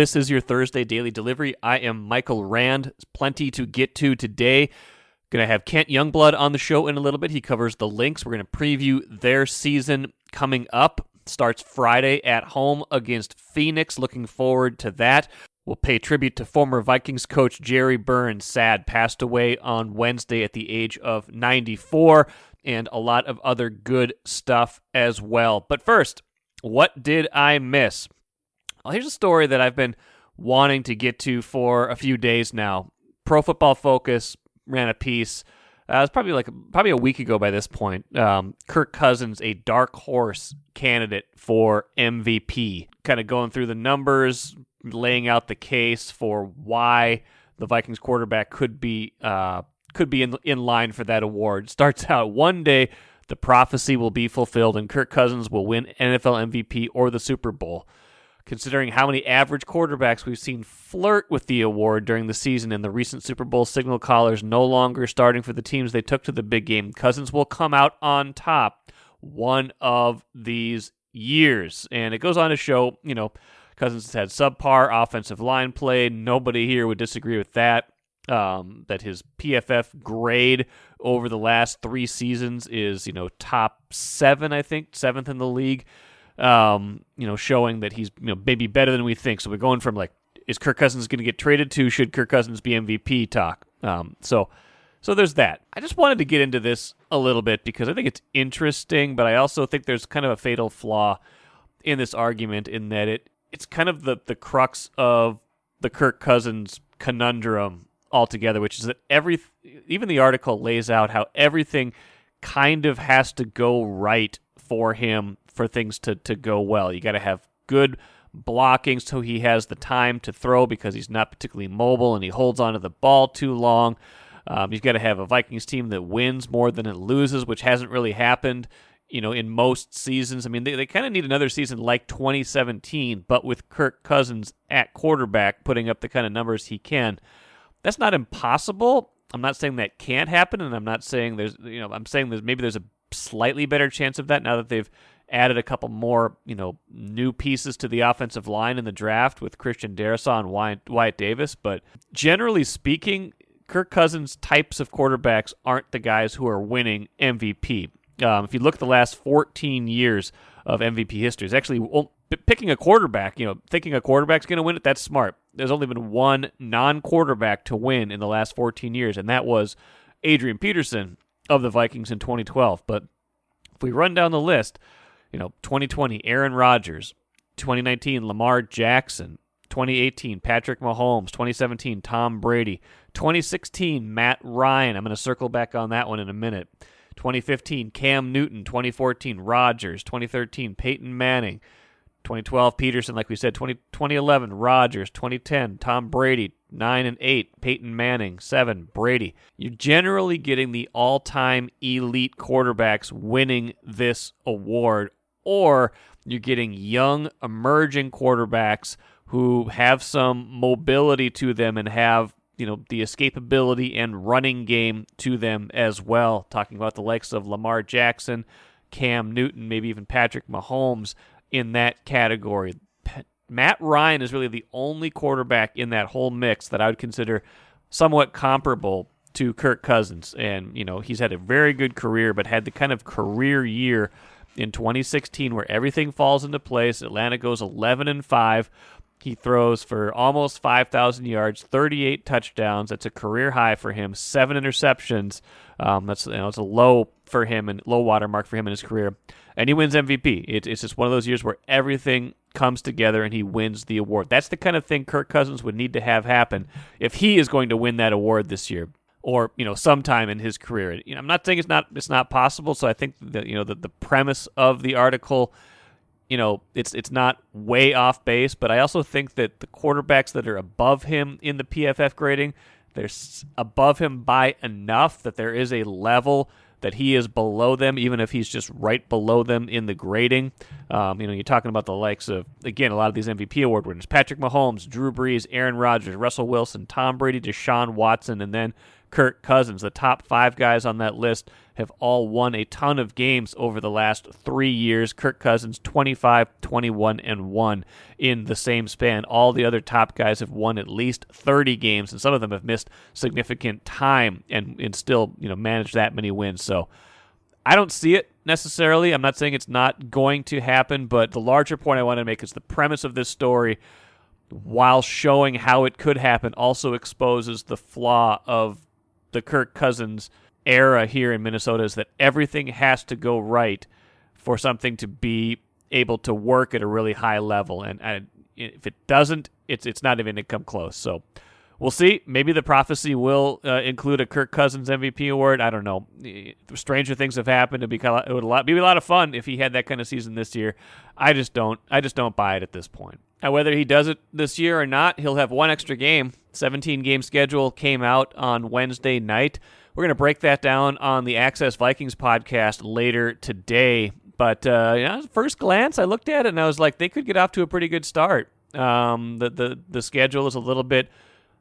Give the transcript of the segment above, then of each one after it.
This is your Thursday Daily Delivery. I am Michael Rand. Plenty to get to today. Going to have Kent Youngblood on the show in a little bit. He covers the Lynx. We're going to preview their season coming up. Starts Friday at home against Phoenix. Looking forward to that. We'll pay tribute to former Vikings coach Jerry Burns. Sad, passed away on Wednesday at the age of 94, and a lot of other good stuff as well. But first, what did I miss? Well, here's a story that I've been wanting to get to for a few days now. Pro Football Focus ran a piece. It was probably a week ago by this point. Kirk Cousins, a dark horse candidate for MVP. Kind of going through the numbers, laying out the case for why the Vikings quarterback could be in line for that award. Starts out, one day the prophecy will be fulfilled and Kirk Cousins will win NFL MVP or the Super Bowl. Considering how many average quarterbacks we've seen flirt with the award during the season and the recent Super Bowl signal callers no longer starting for the teams they took to the big game, Cousins will come out on top one of these years. And it goes on to show, Cousins has had subpar offensive line play. Nobody here would disagree with that. That his PFF grade over the last 3 seasons is, top 7, I think, 7th in the league. Showing that he's maybe better than we think. So we're going from is Kirk Cousins going to get traded to should Kirk Cousins be MVP talk? So there's that. I just wanted to get into this a little bit because I think it's interesting, but I also think there's kind of a fatal flaw in this argument in that it's kind of the crux of the Kirk Cousins conundrum altogether, which is that even the article lays out how everything kind of has to go right for him for things to go well. You got to have good blocking so he has the time to throw because he's not particularly mobile and he holds onto the ball too long. You've got to have a Vikings team that wins more than it loses, which hasn't really happened, in most seasons. I mean, they kind of need another season like 2017, but with Kirk Cousins at quarterback putting up the kind of numbers he can. That's not impossible. I'm not saying that can't happen, and I'm not saying I'm saying there's a slightly better chance of that now that they've added a couple more, new pieces to the offensive line in the draft with Christian Darrisaw and Wyatt Davis. But generally speaking, Kirk Cousins types of quarterbacks aren't the guys who are winning MVP. If you look at the last 14 years of MVP history, it's actually picking a quarterback, thinking a quarterback's going to win it, that's smart. There's only been one non-quarterback to win in the last 14 years, and that was Adrian Peterson of the Vikings in 2012. But if we run down the list, 2020, Aaron Rodgers, 2019, Lamar Jackson, 2018, Patrick Mahomes, 2017, Tom Brady, 2016, Matt Ryan. I'm going to circle back on that one in a minute. 2015, Cam Newton, 2014, Rodgers, 2013, Peyton Manning, 2012, Peterson, like we said, 2011, Rodgers, 2010, Tom Brady, 9 and 8, Peyton Manning, 7, Brady. You're generally getting the all-time elite quarterbacks winning this award, or you're getting young, emerging quarterbacks who have some mobility to them and have, the escapability and running game to them as well. Talking about the likes of Lamar Jackson, Cam Newton, maybe even Patrick Mahomes in that category. Matt Ryan is really the only quarterback in that whole mix that I would consider somewhat comparable to Kirk Cousins. And, he's had a very good career, but had the kind of career year in 2016 where everything falls into place. Atlanta goes 11-5. He throws for almost 5,000 yards, 38 touchdowns. That's a career high for him. 7 interceptions. It's a low for him and low watermark for him in his career. And he wins MVP. It's just one of those years where everything comes together and he wins the award. That's the kind of thing Kirk Cousins would need to have happen if he is going to win that award this year or sometime in his career. I'm not saying it's not possible. So I think that the premise of the article, it's not way off base, but I also think that the quarterbacks that are above him in the PFF grading, they're above him by enough that there is a level that he is below them, even if he's just right below them in the grading. You're talking about the likes of, again, a lot of these MVP award winners: Patrick Mahomes, Drew Brees, Aaron Rodgers, Russell Wilson, Tom Brady, Deshaun Watson, and then Kirk Cousins. The top 5 guys on that list have all won a ton of games over the last 3 years. Kirk Cousins 25, 21, and 1 in the same span. All the other top guys have won at least 30 games, and some of them have missed significant time and still managed that many wins. So I don't see it necessarily. I'm not saying it's not going to happen, but the larger point I want to make is the premise of this story, while showing how it could happen, also exposes the flaw of the Kirk Cousins era here in Minnesota, is that everything has to go right for something to be able to work at a really high level. And if it doesn't, it's not even going to come close. So we'll see. Maybe the prophecy will include a Kirk Cousins MVP award. I don't know. Stranger things have happened. It would be a lot of fun if he had that kind of season this year. I just don't buy it at this point. Now, whether he does it this year or not, he'll have one extra game. 17-game schedule came out on Wednesday night. We're going to break that down on the Access Vikings podcast later today. But first glance, I looked at it and I was like, they could get off to a pretty good start. The schedule is a little bit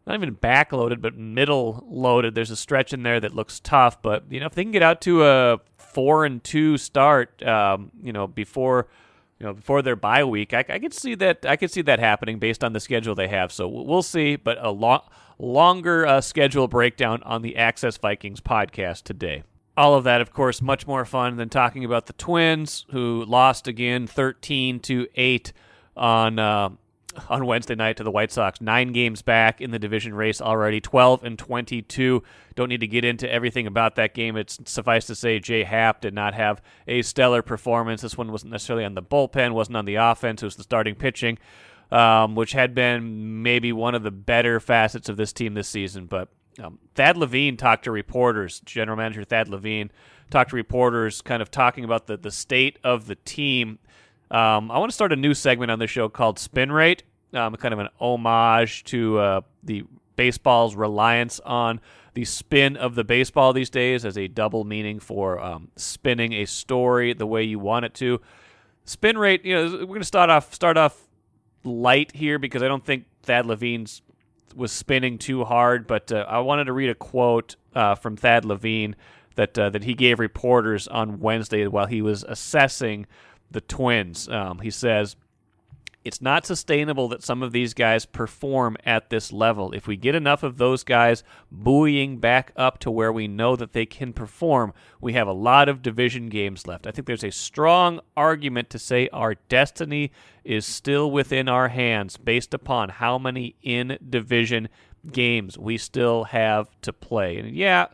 not even backloaded, but middle loaded. There's a stretch in there that looks tough, but if they can get out to a 4-2 start, before their bye week, I could see that. I could see that happening based on the schedule they have. So we'll see. But a longer schedule breakdown on the Access Vikings podcast today. All of that, of course, much more fun than talking about the Twins, who lost again 13-8 on Wednesday night to the White Sox. 9 games back in the division race already, 12-22. Don't need to get into everything about that game. It's suffice to say Jay Happ did not have a stellar performance. This one wasn't necessarily on the bullpen, wasn't on the offense. It was the starting pitching, which had been maybe one of the better facets of this team this season. But Thad Levine talked to reporters, general manager Thad Levine, talked to reporters kind of talking about the state of the team. I want to start a new segment on the show called Spin Rate, kind of an homage to the baseball's reliance on the spin of the baseball these days as a double meaning for spinning a story the way you want it to. Spin Rate, we're going to start off light here because I don't think Thad Levine was spinning too hard, but I wanted to read a quote from Thad Levine that he gave reporters on Wednesday while he was assessing the Twins. He says, "It's not sustainable that some of these guys perform at this level. If we get enough of those guys buoying back up to where we know that they can perform, we have a lot of division games left. I think there's a strong argument to say our destiny is still within our hands based upon how many in-division games we still have to play." And yeah,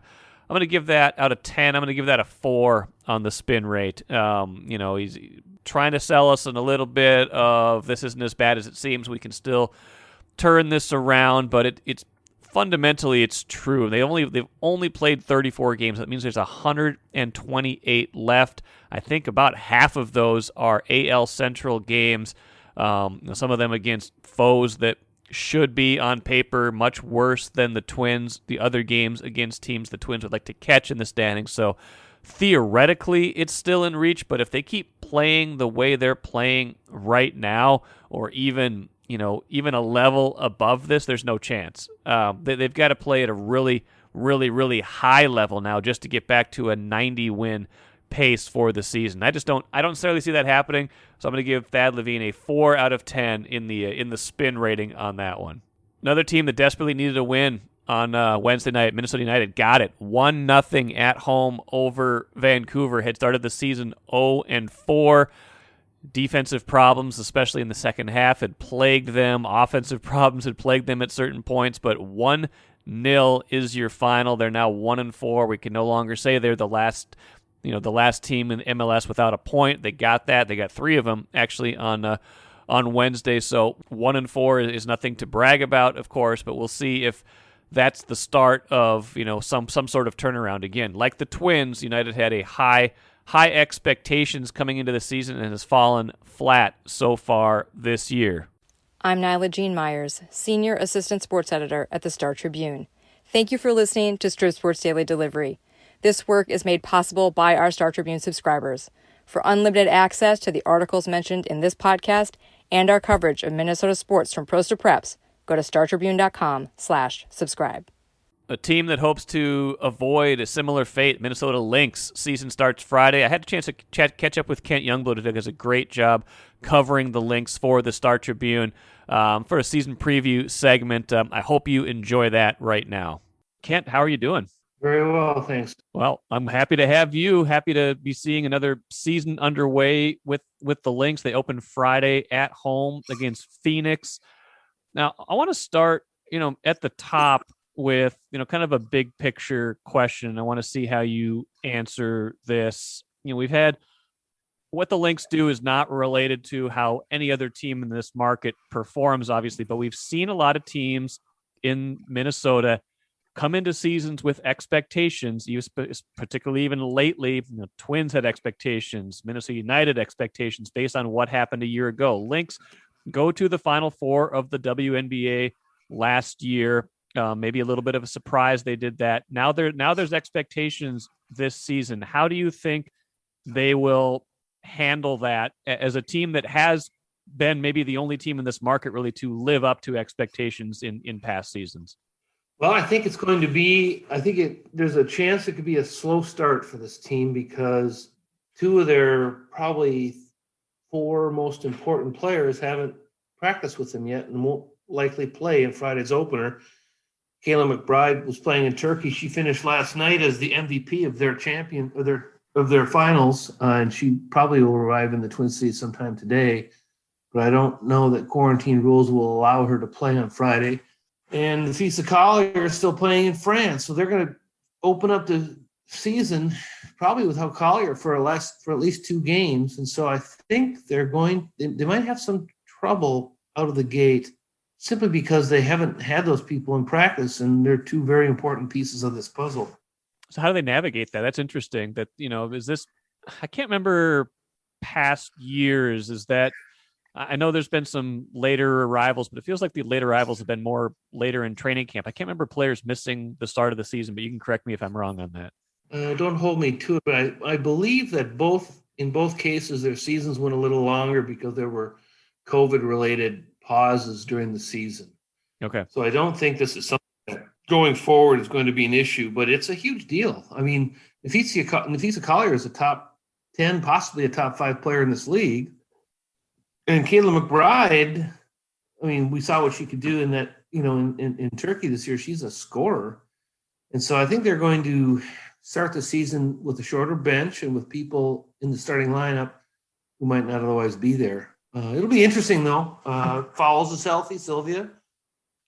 I'm going to give that out of 10. I'm going to give that a 4 on the spin rate. He's trying to sell us in a little bit of this isn't as bad as it seems. We can still turn this around, but it's fundamentally it's true. They've only played 34 games. That means there's 128 left. I think about half of those are AL Central games. Some of them against foes that should be on paper much worse than the Twins. The other games against teams the Twins would like to catch in the standings. So theoretically, it's still in reach. But if they keep playing the way they're playing right now, or even a level above this, there's no chance. They've got to play at a really, really, really high level now just to get back to a 90-win pace for the season. I don't necessarily see that happening. So I'm going to give Thad Levine a 4 out of 10 in the spin rating on that one. Another team that desperately needed a win on Wednesday night, Minnesota United got it. 1-0 at home over Vancouver. Had started the season 0-4. Defensive problems, especially in the second half, had plagued them. Offensive problems had plagued them at certain points, but 1-0 is your final. They're now 1-4. We can no longer say they're the last team in MLS without a point. They got that. They got 3 of them actually on Wednesday. So 1-4 is nothing to brag about, of course, but we'll see if that's the start of some sort of turnaround again. Like the Twins, United had a high expectations coming into the season and has fallen flat so far this year. I'm Nyla Jean Myers, Senior Assistant Sports Editor at the Star Tribune. Thank you for listening to Strip Sports Daily Delivery. This work is made possible by our Star Tribune subscribers. For unlimited access to the articles mentioned in this podcast and our coverage of Minnesota sports from pros to preps, go to startribune.com/subscribe. A team that hopes to avoid a similar fate, Minnesota Lynx. Season starts Friday. I had a chance to catch up with Kent Youngblood, who does a great job covering the Lynx for the Star Tribune for a season preview segment. I hope you enjoy that right now. Kent, how are you doing? Very well, thanks. Well, I'm happy to have you. Happy to be seeing another season underway with the Lynx. They open Friday at home against Phoenix. Now, I want to start, at the top with, kind of a big picture question. I want to see how you answer this. We've had what the Lynx do is not related to how any other team in this market performs, obviously, but we've seen a lot of teams in Minnesota come into seasons with expectations, particularly even lately. Twins had expectations, Minnesota United expectations based on what happened a year ago. Lynx go to the Final Four of the WNBA last year. Maybe a little bit of a surprise they did that. Now there's expectations this season. How do you think they will handle that as a team that has been maybe the only team in this market really to live up to expectations in past seasons? Well, I think it's going to be, there's a chance it could be a slow start for this team because two of their probably four most important players haven't practiced with them yet and won't likely play in Friday's opener. Kayla McBride was playing in Turkey. She finished last night as the MVP of their champion of their finals, and she probably will arrive in the Twin Cities sometime today. But I don't know that quarantine rules will allow her to play on Friday. And Nafisa Collier is still playing in France, so they're going to open up the season probably without Collier for at least 2 games. And so I think they might have some trouble out of the gate simply because they haven't had those people in practice, and they're 2 very important pieces of this puzzle. So how do they navigate that? That's interesting. That, is this, I can't remember past years. Is that, I know there's been some later arrivals, but it feels like the later arrivals have been more later in training camp. I can't remember players missing the start of the season, but you can correct me if I'm wrong on that. Don't hold me to it, but I believe that in both cases, their seasons went a little longer because there were COVID-related pauses during the season. Okay. So I don't think this is something that going forward is going to be an issue, but it's a huge deal. I mean, Nafisa Collier is a top 10, possibly a top 5 player in this league. And Kayla McBride, I mean, we saw what she could do in that, in Turkey this year. She's a scorer. And so I think they're going to start the season with a shorter bench and with people in the starting lineup who might not otherwise be there. It'll be interesting, though. Fowles is healthy, Sylvia.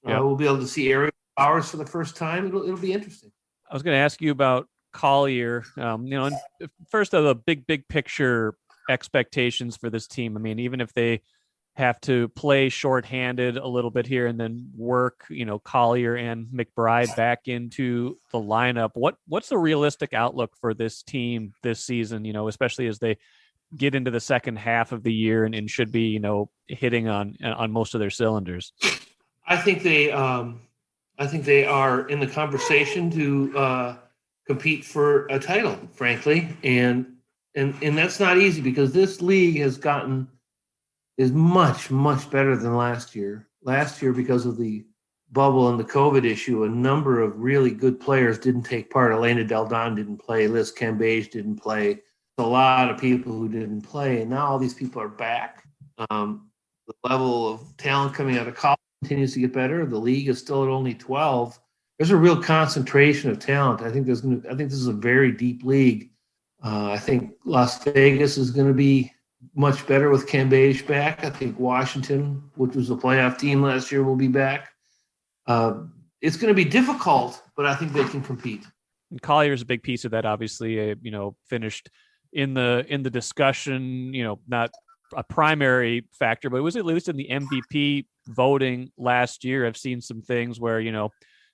Yep. We'll be able to see Ariel Powers for the first time. It'll be interesting. I was going to ask you about Collier. First of the big picture expectations for this team. I mean, even if they have to play shorthanded a little bit here and then work, Collier and McBride back into the lineup, what's the realistic outlook for this team this season, especially as they get into the second half of the year and should be, hitting on most of their cylinders? I think they are in the conversation to compete for a title, frankly. And that's not easy because this league is much, much better than last year. Last year, because of the bubble and the COVID issue, a number of really good players didn't take part. Elena Del Don didn't play. Liz Cambage didn't play. A lot of people who didn't play. And now all these people are back. The level of talent coming out of college continues to get better. The league is still at only 12. There's a real concentration of talent. I think this is a very deep league. I think Las Vegas is going to be much better with Cambage back. I think Washington, which was a playoff team last year, will be back. It's going to be difficult, but I think they can compete. And Collier's a big piece of that, obviously, finished in the discussion, not a primary factor, but it was at least in the MVP voting last year. I've seen some things where,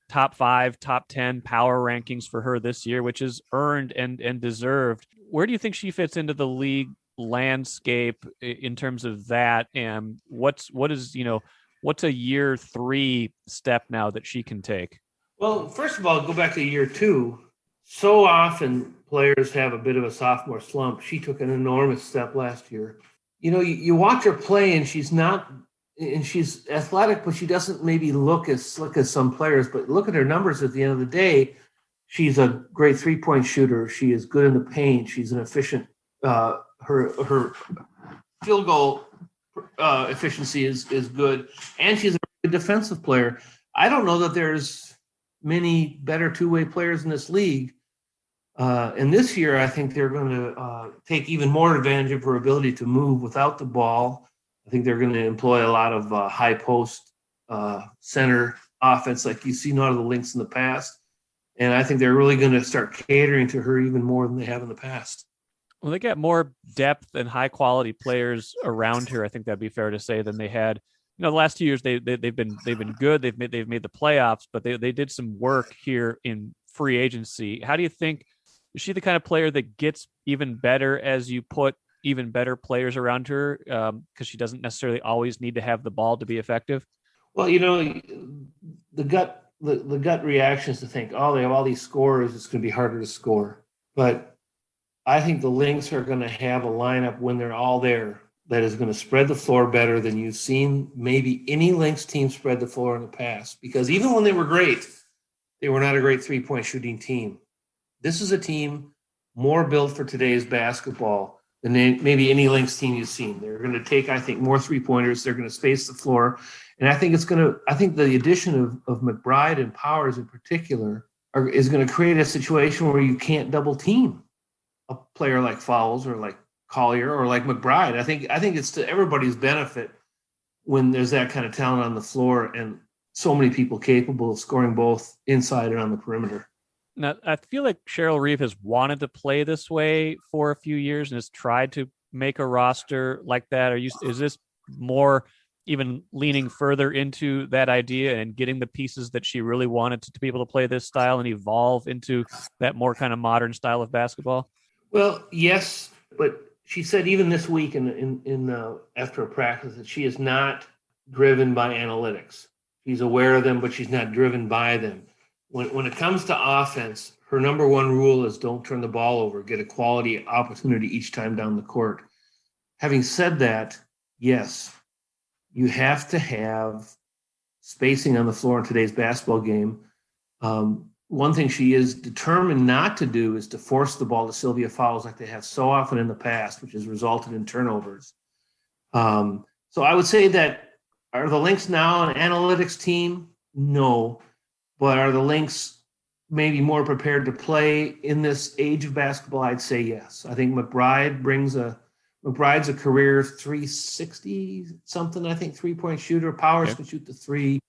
top 5, top 10 power rankings for her this year, which is earned and deserved. Where do you think she fits into the league landscape in terms of that? And what's a year 3 step now that she can take? Well, first of all, go back to year 2. So often players have a bit of a sophomore slump. She took an enormous step last year. You watch her play and she's not and she's athletic, but she doesn't maybe look as slick as some players. But look at her numbers at the end of the day. She's a great 3-point shooter. She is good in the paint. She's an efficient. Her field goal efficiency is good, and she's a good defensive player. I don't know that there's many better two-way players in this league. And this year, I think they're going to take even more advantage of her ability to move without the ball. I think they're going to employ a lot of high post center offense like you've seen out of the Lynx in the past. And I think they're really going to start catering to her even more than they have in the past. Well, they got more depth and high quality players around her. I think that'd be fair to say than they had. The last 2 years they've been good. They've made the playoffs, but they did some work here in free agency. How do you think? Is she the kind of player that gets even better as you put even better players around her? Because she doesn't necessarily always need to have the ball to be effective. Well, the gut reaction is to think, oh, they have all these scorers. It's going to be harder to score. But I think the Lynx are going to have a lineup when they're all there that is going to spread the floor better than you've seen maybe any Lynx team spread the floor in the past. Because even when they were great, they were not a great 3-point shooting team. This is a team more built for today's basketball than maybe any Lynx team you've seen. They're going to take, I think, more 3-pointers. They're going to space the floor. And I think the addition of McBride and Powers in particular is going to create a situation where you can't double team a player like Fowles or like Collier or like McBride. I think it's to everybody's benefit when there's that kind of talent on the floor and so many people capable of scoring both inside and on the perimeter. Now, I feel like Cheryl Reeve has wanted to play this way for a few years and has tried to make a roster like that. Is this more even leaning further into that idea and getting the pieces that she really wanted to be able to play this style and evolve into that more kind of modern style of basketball? Well, yes, but she said even this week in after a practice that she is not driven by analytics. She's aware of them, but she's not driven by them. When it comes to offense, her number one rule is don't turn the ball over, get a quality opportunity each time down the court. Having said that, yes, you have to have spacing on the floor in today's basketball game. One thing she is determined not to do is to force the ball to Sylvia Fowles like they have so often in the past, which has resulted in turnovers. So I would say that, are the Lynx now an analytics team? No. But are the Lynx maybe more prepared to play in this age of basketball? I'd say yes. I think McBride's a career 360 something, I think, 3-point shooter. Powers can shoot the three.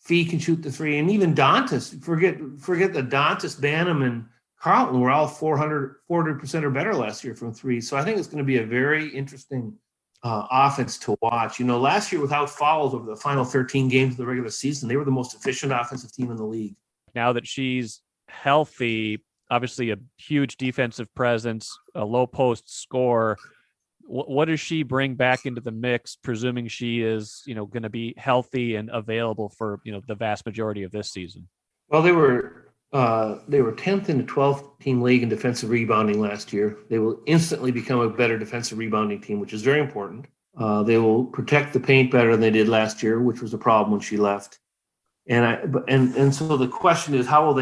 Fee can shoot the three. And even Dantas, forget that Dantas, Banham, and Carlton were all 400% or better last year from three. So I think it's going to be a very interesting offense to watch. Last year without Fowles over the final 13 games of the regular season, they were the most efficient offensive team in the league. Now that she's healthy, obviously a huge defensive presence, a low post score. What does she bring back into the mix, presuming she is, going to be healthy and available for, the vast majority of this season? Well, they were 10th in the 12-team league in defensive rebounding last year. They will instantly become a better defensive rebounding team, which is very important. They will protect the paint better than they did last year, which was a problem when she left. And so the question is, how will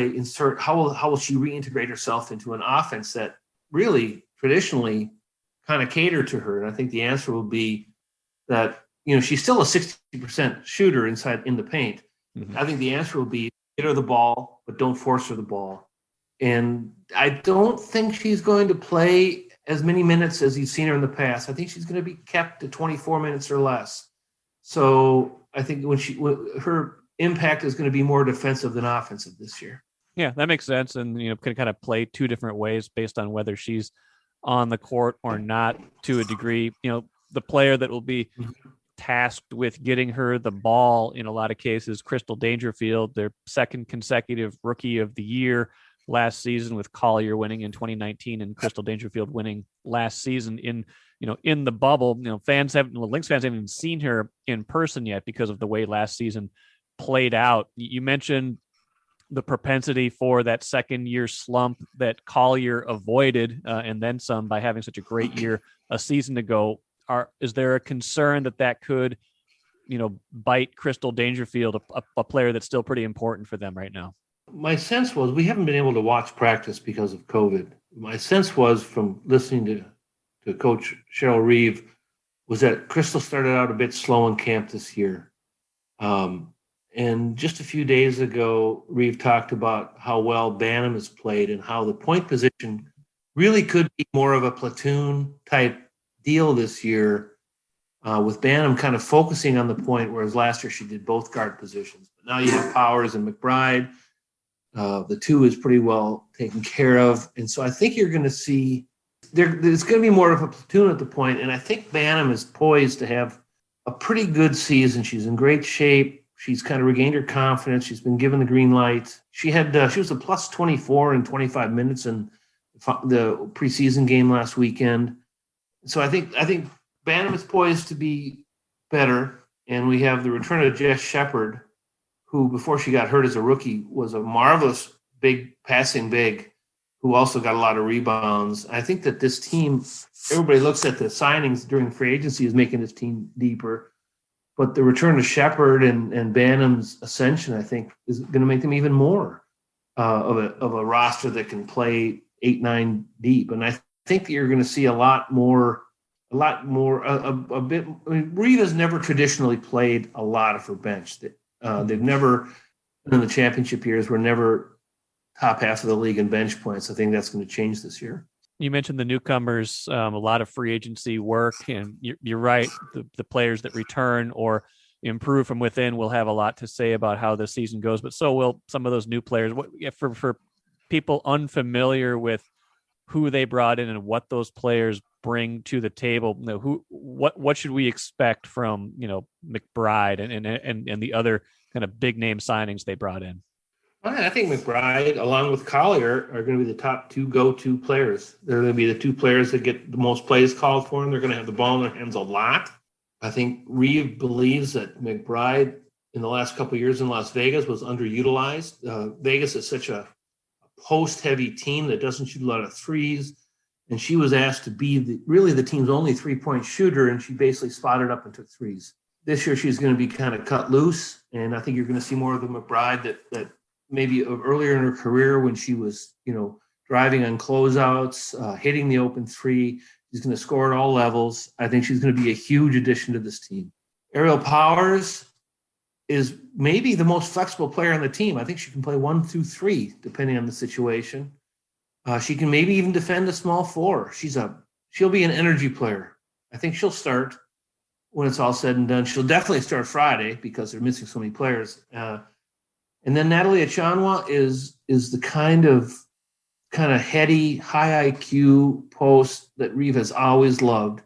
she reintegrate herself into an offense that really traditionally kind of catered to her? And I think the answer will be that, she's still a 60% shooter inside in the paint. Mm-hmm. I think the answer will be get her the ball, but don't force her the ball. And I don't think she's going to play as many minutes as you've seen her in the past. I think she's going to be kept to 24 minutes or less. So I think her impact is going to be more defensive than offensive this year. Yeah, that makes sense. And, can kind of play two different ways based on whether she's on the court or not to a degree. The player that will be tasked with getting her the ball in a lot of cases, Crystal Dangerfield, their second consecutive rookie of the year last season, with Collier winning in 2019 and Crystal Dangerfield winning last season in the bubble. Lynx fans haven't even seen her in person yet because of the way last season played out. You mentioned the propensity for that second year slump that Collier avoided and then some by having such a great year a season ago. Is there a concern that could bite Crystal Dangerfield, a player that's still pretty important for them right now? My sense was we haven't been able to watch practice because of COVID. My sense was from listening to Coach Cheryl Reeve was that Crystal started out a bit slow in camp this year. And just a few days ago, Reeve talked about how well Bantam has played and how the point position really could be more of a platoon type deal this year, with Bantam kind of focusing on the point, whereas last year she did both guard positions. But now you have Powers and McBride. The two is pretty well taken care of. And so I think you're going to see there's going to be more of a platoon at the point. And I think Bantam is poised to have a pretty good season. She's in great shape. She's kind of regained her confidence. She's been given the green light. She was a plus 24 in 25 minutes in the preseason game last weekend. So I think Bantam is poised to be better. And we have the return of Jess Shepard, who before she got hurt as a rookie was a marvelous passing big, who also got a lot of rebounds. I think that this team, everybody looks at the signings during free agency as making this team deeper. But the return of Shepard and Bantam's ascension, I think, is going to make them even more of a roster that can play 8-9 deep. And I think that you're going to see a bit. I mean, Reeve has never traditionally played a lot of her bench. They've never, in the championship years, were never top half of the league in bench points. I think that's going to change this year. You mentioned the newcomers, a lot of free agency work, and you're right. The players that return or improve from within will have a lot to say about how the season goes, but so will some of those new players. For people unfamiliar with who they brought in and what those players bring to the table, what should we expect from McBride and the other kind of big name signings they brought in? I think McBride, along with Collier, are going to be the top two go-to players. They're going to be the two players that get the most plays called for them. They're going to have the ball in their hands a lot. I think Reeve believes that McBride, in the last couple of years in Las Vegas, was underutilized. Vegas is such a post-heavy team that doesn't shoot a lot of threes, and she was asked to be the team's only three-point shooter, and she basically spotted up and took threes. This year, she's going to be kind of cut loose, and I think you're going to see more of the McBride that maybe earlier in her career when she was, driving on closeouts, hitting the open three. She's going to score at all levels. I think she's going to be a huge addition to this team. Ariel Powers is maybe the most flexible player on the team. I think she can play 1 through 3, depending on the situation. She can maybe even defend a small 4. She'll be an energy player. I think she'll start when it's all said and done. She'll definitely start Friday because they're missing so many players. And then Natalie Achanwa is the kind of heady, high IQ post that Reeve has always loved.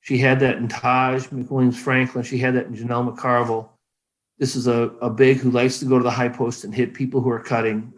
She had that in Taj McWilliams-Franklin. She had that in Janelle McCarville. This is a big who likes to go to the high post and hit people who are cutting.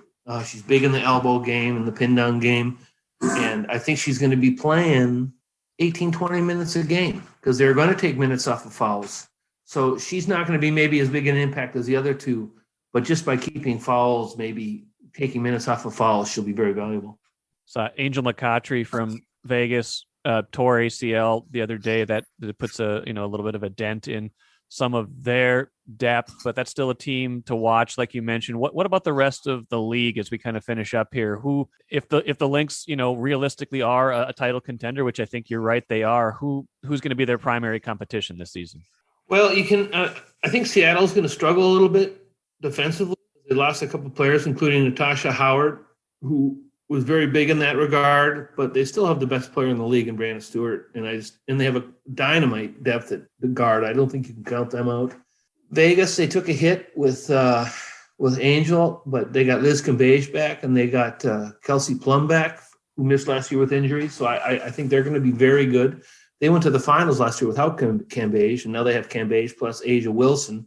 She's big in the elbow game and the pin down game. And I think she's going to be playing 18, 20 minutes a game because they're going to take minutes off of fouls. So she's not going to be maybe as big an impact as the other two, but just by keeping fouls, maybe taking minutes off of fouls, she'll be very valuable. So Angel McCautry from Vegas tore ACL the other day. That puts a little bit of a dent in some of their depth, but that's still a team to watch, like you mentioned. What about the rest of the league as we kind of finish up here? Who, if the Lynx, realistically are a title contender, which I think you're right they are, who's going to be their primary competition this season? Well, you can. I think Seattle's going to struggle a little bit defensively. They lost a couple of players, including Natasha Howard, who was very big in that regard, but they still have the best player in the league in Brandon Stewart, and they have a dynamite depth at the guard. I don't think you can count them out. Vegas, they took a hit with Angel, but they got Liz Cambage back, and they got Kelsey Plum back, who missed last year with injury. So I think they're going to be very good. They went to the finals last year without Cambage, and now they have Cambage plus Asia Wilson,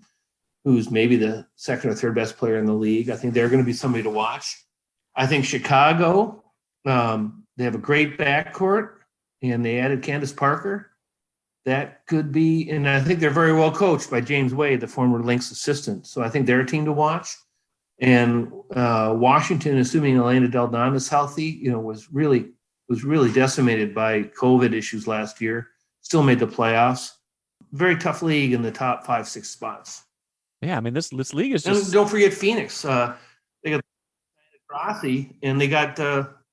who's maybe the second or third best player in the league. I think they're going to be somebody to watch. I think Chicago, they have a great backcourt, and they added Candace Parker. That could be, and I think they're very well coached by James Wade, the former Lynx assistant. So I think they're a team to watch. And Washington, assuming Elena Del Don is healthy, was really decimated by COVID issues last year. Still made the playoffs. very tough league in the top 5-6 spots. Yeah, I mean, this league is And just... don't forget Phoenix. They got Rossi, and they got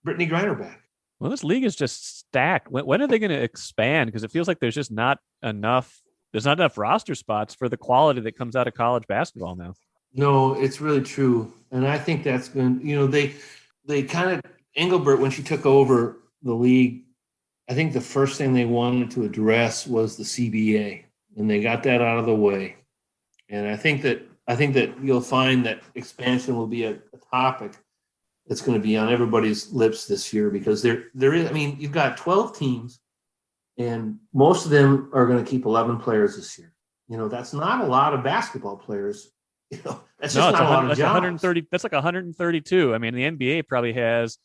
Brittany Griner back. Well, this league is just stacked. When are they going to expand? Because it feels like there's just not enough. There's not enough roster spots for the quality that comes out of college basketball now. No, it's really true, and I think that's been. They kind of Engelbert, when she took over the league, I think the first thing they wanted to address was the CBA, and they got that out of the way. And I think that you'll find that expansion will be a topic that's going to be on everybody's lips this year, because there is. I mean, you've got 12 teams, and most of them are going to keep 11 players this year. That's not a lot of basketball players. That's just not a lot of jobs. 130. That's like 132. I mean, the NBA probably has.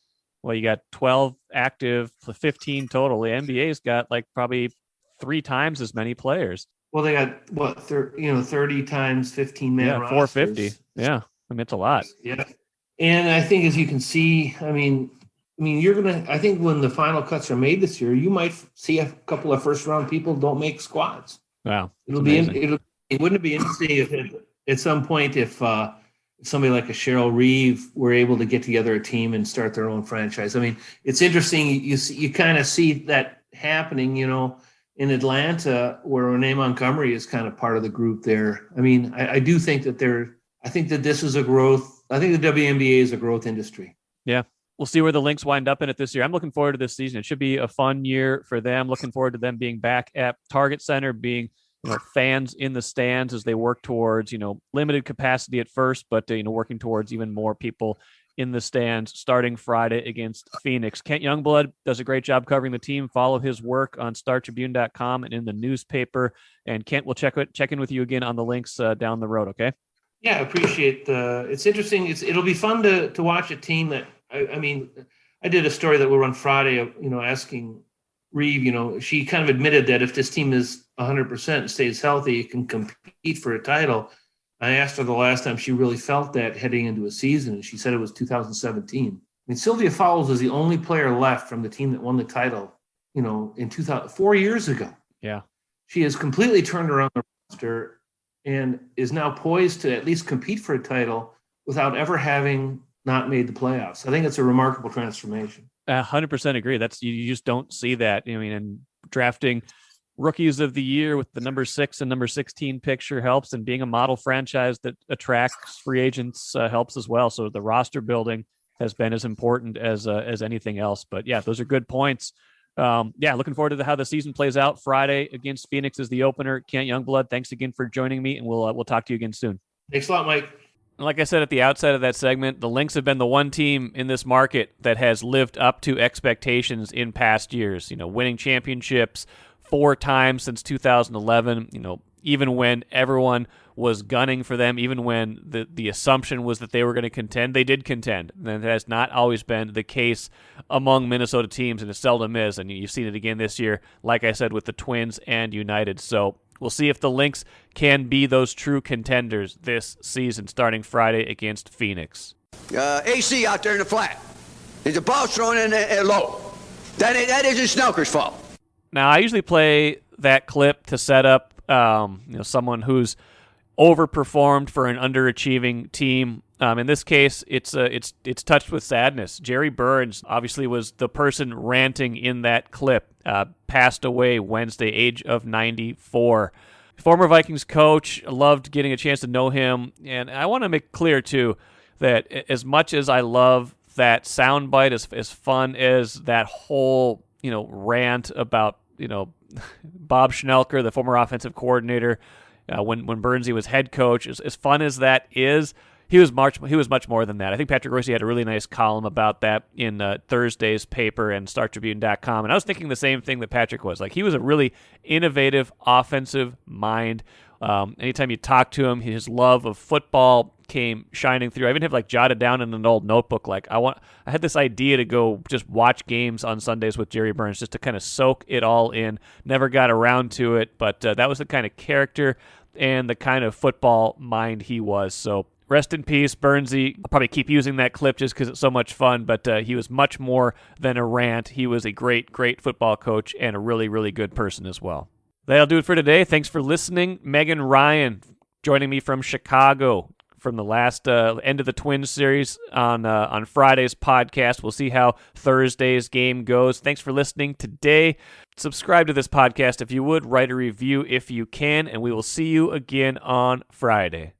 Well, you got 12 active, 15 total. The NBA's got like probably 3 times as many players. Well, they got 30 times 15 man. Yeah, rosters. 450. Yeah, I mean, it's a lot. Yeah, and I think, as you can see, I mean, you're gonna. I think when the final cuts are made this year, you might see a couple of first round people don't make squads. Wow, Wouldn't it be interesting if at some point if somebody like a Cheryl Reeve were able to get together a team and start their own franchise? I mean, it's interesting. You kind of see that happening, in Atlanta, where Renee Montgomery is kind of part of the group there. I mean, I do think that I think that this is a growth. I think the WNBA is a growth industry. Yeah. We'll see where the Lynx wind up in it this year. I'm looking forward to this season. It should be a fun year for them. Looking forward to them being back at Target Center, being fans in the stands as they work towards limited capacity at first, but working towards even more people in the stands starting Friday against Phoenix. Kent Youngblood does a great job covering the team. Follow his work on StarTribune.com and in the newspaper. And Kent, we'll check in with you again on the Lynx down the road. Okay. Yeah, I appreciate it's interesting. It'll be fun to watch a team that. I mean, I did a story that will run Friday, asking Reeve, she kind of admitted that if this team is 100% and stays healthy, it can compete for a title. I asked her the last time she really felt that heading into a season, and she said it was 2017. I mean, Sylvia Fowles is the only player left from the team that won the title, in 4 years ago. Yeah. She has completely turned around the roster and is now poised to at least compete for a title without ever having not made the playoffs. I think it's a remarkable transformation. 100% agree. You just don't see that. I mean, and drafting rookies of the year with the number 6 and number 16 picture helps, and being a model franchise that attracts free agents helps as well. So the roster building has been as important as anything else. But yeah, those are good points. Looking forward to how the season plays out. Friday against Phoenix is the opener. Kent Youngblood, thanks again for joining me, and we'll talk to you again soon. Thanks a lot, Mike. Like I said at the outset of that segment, the Lynx have been the one team in this market that has lived up to expectations in past years, winning championships 4 times since 2011, even when everyone was gunning for them, even when the assumption was that they were going to contend, they did contend. And that has not always been the case among Minnesota teams, and it seldom is. And you've seen it again this year, like I said, with the Twins and United. So we'll see if the Lynx can be those true contenders this season, starting Friday against Phoenix. AC out there in the flat. There's a ball thrown in low. That isn't Snelker's fault. Now, I usually play that clip to set up someone who's overperformed for an underachieving team. In this case, it's touched with sadness. Jerry Burns obviously was the person ranting in that clip. Passed away Wednesday, age of 94. Former Vikings coach, loved getting a chance to know him. And I want to make clear, too, that as much as I love that soundbite, as fun as that whole, rant about, Bob Schnelker, the former offensive coordinator, when Burnsy was head coach, as fun as that is, he was much more than that. I think Patrick Royce had a really nice column about that in Thursday's paper and StarTribune.com. And I was thinking the same thing that Patrick was. Like, he was a really innovative offensive mind. Anytime you talk to him, his love of football came shining through. I even have jotted down in an old notebook. I had this idea to go just watch games on Sundays with Jerry Burns, just to kind of soak it all in. Never got around to it, but that was the kind of character and the kind of football mind he was. So rest in peace, Burnsy. I'll probably keep using that clip just because it's so much fun, but he was much more than a rant. He was a great, great football coach and a really, really good person as well. That'll do it for today. Thanks for listening. Megan Ryan joining me from Chicago from the last end of the Twins series on Friday's podcast. We'll see how Thursday's game goes. Thanks for listening today. Subscribe to this podcast if you would. Write a review if you can, and we will see you again on Friday.